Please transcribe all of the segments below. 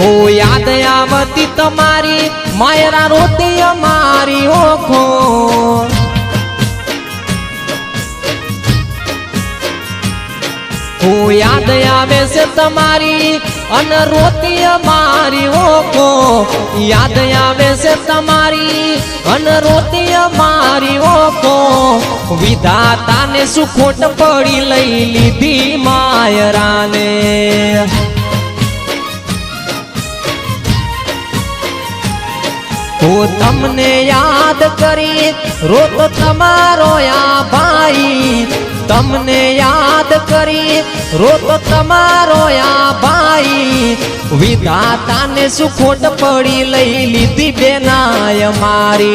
हो याद आवती तमारी मायरा रोती अमारी ओखो हो याद आवे से तमारी अन रोती अमारी ओखो याद आवे से तमारी अन रोती अमारी ओखो विधाता ने सुखोट पड़ी लई लीधी मायरा ने हो तमने याद करी रोत तमारो या भाई तमने याद करी रोत तमारो या भाई विधाता ने सुखोट पड़ी लई लीधी बेनाय मारी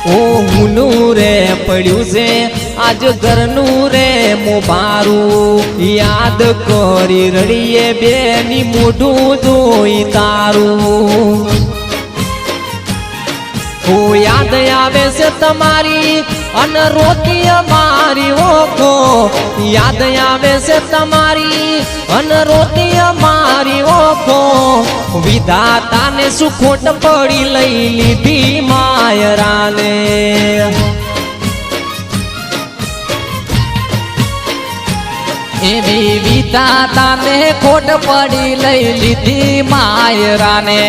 ओ हुनू रे पड़्यू से आज घरनू रे मोबारू याद करी रड़िए बेनी मोढू जोई तारू हो याद आवे से तमारी अन रोती अमारी ओखो याद आवे से तमारी अन रोती अमारी ओखो विधाता ने सुखोट पड़ी लई लीधी मायरा ने एवी विधाता ने खोट पड़ी लई लीधी मायरा ने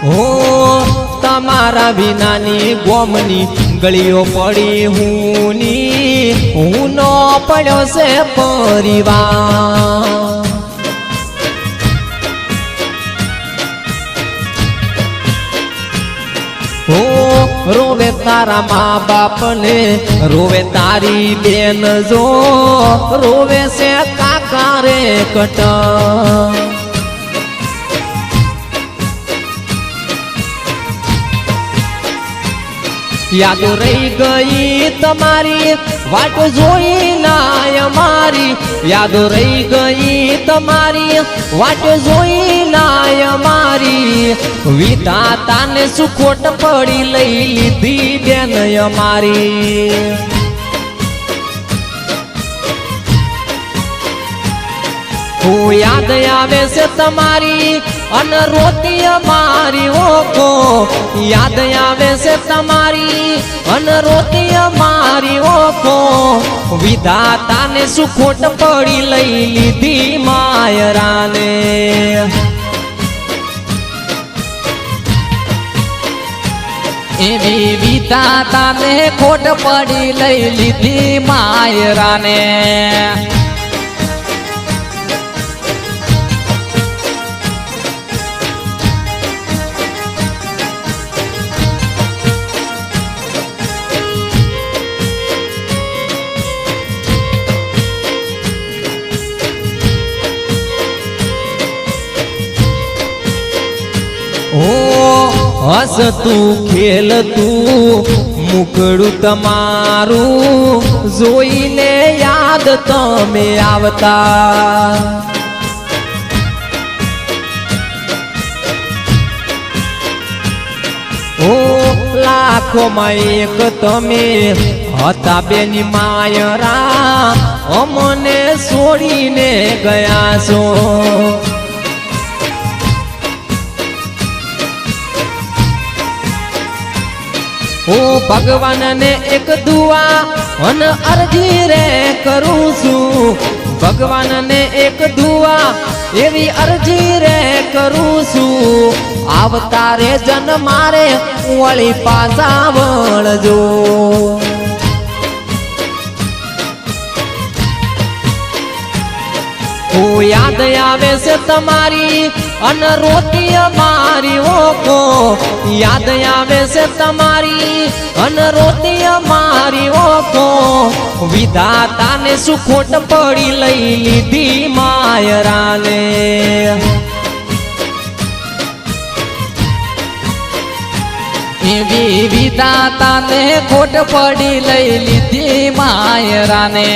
हो तमारा विनानी गोमनी गलियों पड़ी हूनी हूनो पड़ो से परिवार हो रोवे तारा माँ बाप ने रोवे तारी बेन जो रोवे से काका रे कटा याद रही गई तमारी वाट जोई नाय मारी याद रही गई तमारी वाट जोई नाय मारी विधाता ने सुखोट पड़ी लई लीधी बेन मारी हो याद आवे से तमारी अन रोती अमारी ओखो याद आवे से तमारी अन रोती अमारी ओखो विधाता ने सुखोट पड़ी लई लीधी मायरा ने एवी विधाता ने खोट पड़ी लई लीधी मायरा ने हस तू खेल तू मुखड़ू तमारू जोईने याद तमे आवता ओ लाखों में एक तमे हता बेनी मायरा अमने छोड़ीने गया सो ओ भगवान ने एक दुआ अन अर्जी रे करूं छू भगवान ने एक दुआ एवी अर्जी रे करूं छू आवता रे जन मारे वળી पासा वळजो ओ ઓ યાદ આવે છે તમારી અન રોતી અમારી ઓકો યાદ આવે છે તમારી અન રોતી અમારી ઓકો વિધાતાને શું ખોટ પડી લઈ લીધી માયરાને એવી વિધાતાને ખોટ પડી લઈ લીધી માયરાને